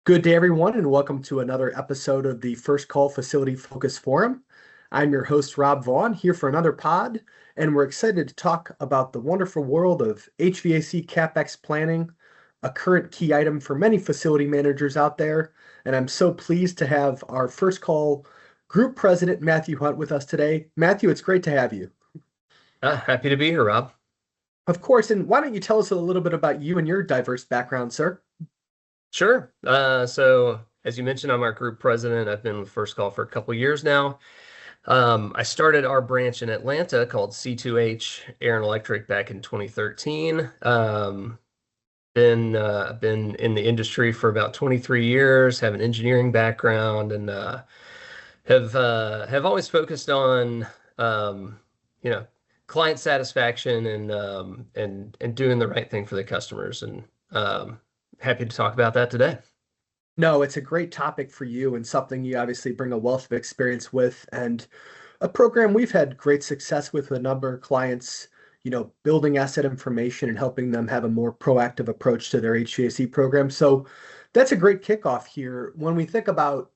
Good day, everyone, and welcome to another episode of the FirstCall Facility Focus Forum. I'm your host, Rob Vaughan, here for another pod, and we're excited to talk about the wonderful world of HVAC CapEx planning, a current key item for many facility managers out there. And I'm so pleased to have our FirstCall Group President, Matthew Hunt, with us today. Matthew, it's great to have you. Happy to be here, Rob. Of course, and why don't you tell us a little bit about you and your diverse background, sir? Sure. So as you mentioned, I'm our group president. I've been with FirstCall for a couple years now. I started our branch in Atlanta called C2H Air and Electric back in 2013. Been in the industry for about 23 years, have an engineering background, and have always focused on client satisfaction and doing the right thing for the customers. And happy to talk about that today. No, it's a great topic for you and something you obviously bring a wealth of experience with, and a program we've had great success with a number of clients, building asset information and helping them have a more proactive approach to their HVAC program. So that's a great kickoff here. When we think about,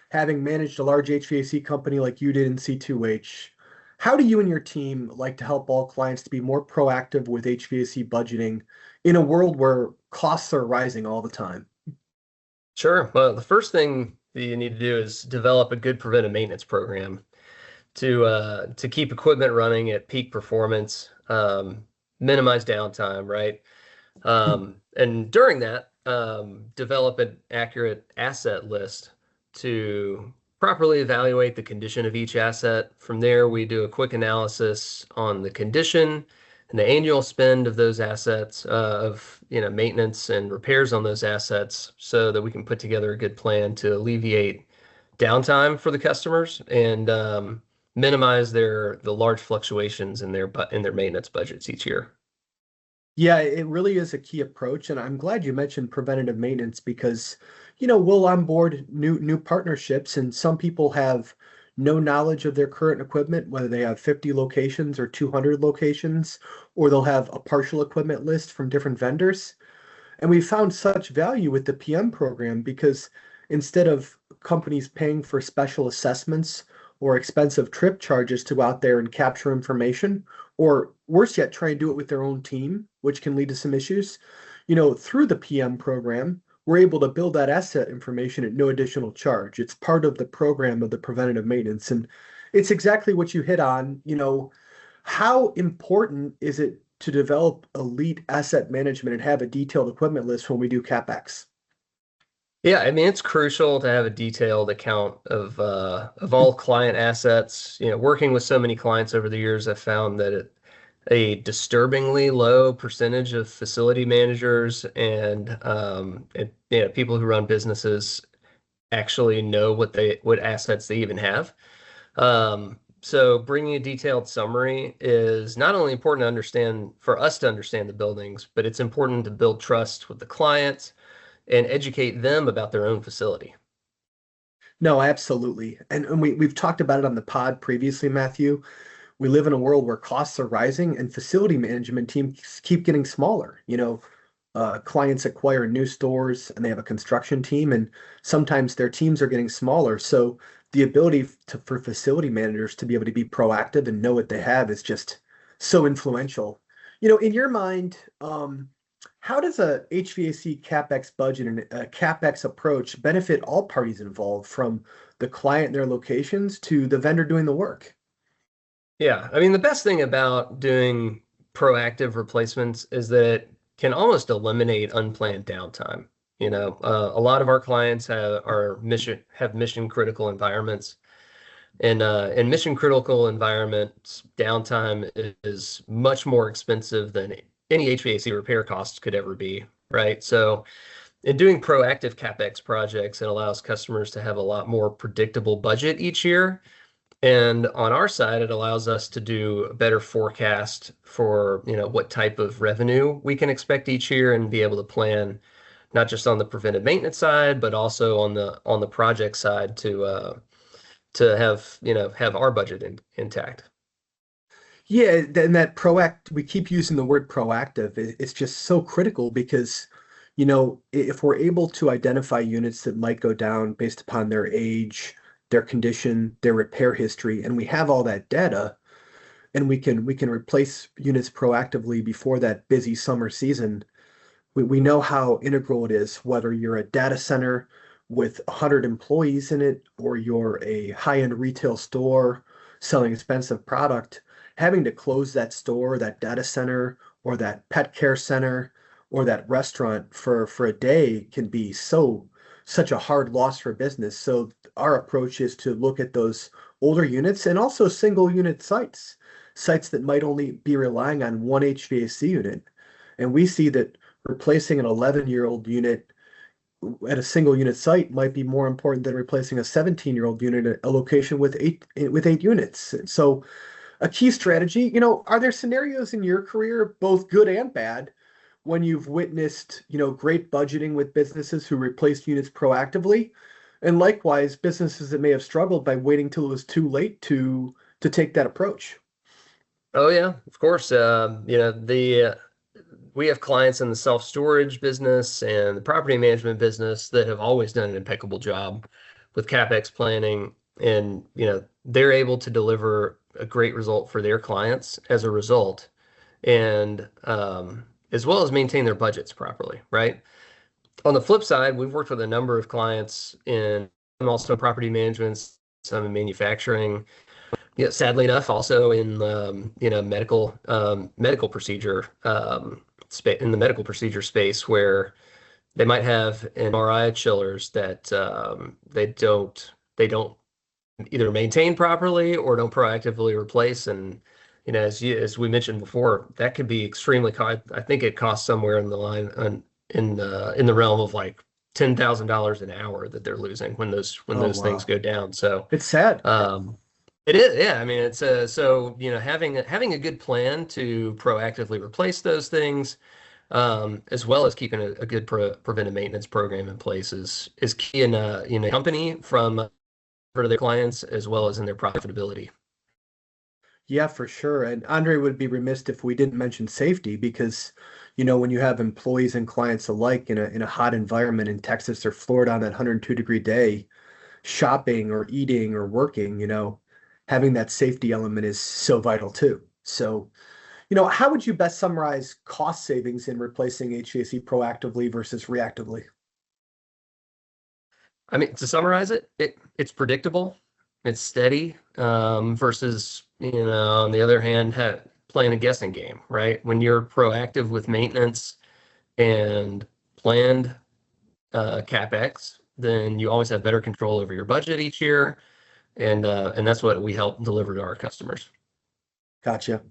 having managed a large HVAC company like you did in C2H, how do you and your team like to help all clients to be more proactive with HVAC budgeting in a world where costs are rising all the time? Sure. Well, the first thing that you need to do is develop a good preventive maintenance program to keep equipment running at peak performance, minimize downtime, right? And during that, develop an accurate asset list to properly evaluate the condition of each asset. From there, we do a quick analysis on the condition and the annual spend of those assets, maintenance and repairs on those assets, so that we can put together a good plan to alleviate downtime for the customers and minimize the large fluctuations in their maintenance budgets each year. Yeah, it really is a key approach, and I'm glad you mentioned preventative maintenance because, we'll onboard new partnerships, and some people have no knowledge of their current equipment, whether they have 50 locations or 200 locations, or they'll have a partial equipment list from different vendors. And we found such value with the PM program because instead of companies paying for special assessments or expensive trip charges to go out there and capture information, or worse yet, try and do it with their own team, which can lead to some issues, through the PM program, we're able to build that asset information at no additional charge. It's part of the program of the preventative maintenance. And it's exactly what you hit on. How important is it to develop elite asset management and have a detailed equipment list when we do CapEx? Yeah, I mean, it's crucial to have a detailed account of all client assets. Working with so many clients over the years, I've found that a disturbingly low percentage of facility managers and people who run businesses actually know what assets they even have. So bringing a detailed summary is not only important for us to understand the buildings, but it's important to build trust with the clients and educate them about their own facility. No, absolutely. And we've talked about it on the pod previously, Matthew. We live in a world where costs are rising and facility management teams keep getting smaller. Clients acquire new stores and they have a construction team, and sometimes their teams are getting smaller. So the ability for facility managers to be able to be proactive and know what they have is just so influential. In your mind, how does a HVAC CapEx budget and a CapEx approach benefit all parties involved, from the client and their locations to the vendor doing the work? Yeah, I mean, the best thing about doing proactive replacements is that it can almost eliminate unplanned downtime. A lot of our clients have mission critical environments, and in mission critical environments, downtime is much more expensive than any HVAC repair costs could ever be, right? So in doing proactive CapEx projects, it allows customers to have a lot more predictable budget each year. And on our side, it allows us to do a better forecast for, what type of revenue we can expect each year, and be able to plan not just on the preventive maintenance side, but also on the project side to have our budget intact. Yeah, and that we keep using the word proactive. It's just so critical because, if we're able to identify units that might go down based upon their age, their condition, their repair history, and we have all that data, and we can replace units proactively before that busy summer season. We know how integral it is, whether you're a data center with 100 employees in it or you're a high-end retail store selling expensive product. Having to close that store, that data center, or that pet care center, or that restaurant for a day can be such a hard loss for business. So our approach is to look at those older units and also single unit sites that might only be relying on one HVAC unit. And we see that replacing an 11-year-old unit at a single unit site might be more important than replacing a 17-year-old unit at a location with eight units. So a key strategy, are there scenarios in your career, both good and bad, when you've witnessed, great budgeting with businesses who replaced units proactively, and likewise businesses that may have struggled by waiting till it was too late to take that approach? Oh yeah, of course. The we have clients in the self-storage business and the property management business that have always done an impeccable job with CapEx planning, and they're able to deliver a great result for their clients as a result, and as well as maintain their budgets properly, right? On the flip side, we've worked with a number of clients in also property management, some in manufacturing, yeah, sadly enough, also in medical procedure in the medical procedure space where they might have MRI chillers that they don't either maintain properly or don't proactively replace. And as we mentioned before, that could be extremely I think it costs somewhere in the line in the realm of like $10,000 an hour that they're losing when Oh, those things wow. go down. So It's sad. it is, yeah. I mean, it's so having a good plan to proactively replace those things, as well as keeping a good preventive maintenance program in place is key in a company from for their clients as well as in their profitability. Yeah, for sure. And Andre would be remiss if we didn't mention safety because, when you have employees and clients alike in a hot environment in Texas or Florida on that 102-degree day, shopping or eating or working, having that safety element is so vital too. So, how would you best summarize cost savings in replacing HVAC proactively versus reactively? I mean, to summarize it's predictable, it's steady, versus, on the other hand, playing a guessing game, right? When you're proactive with maintenance and planned CapEx, then you always have better control over your budget each year, and that's what we help deliver to our customers. Gotcha.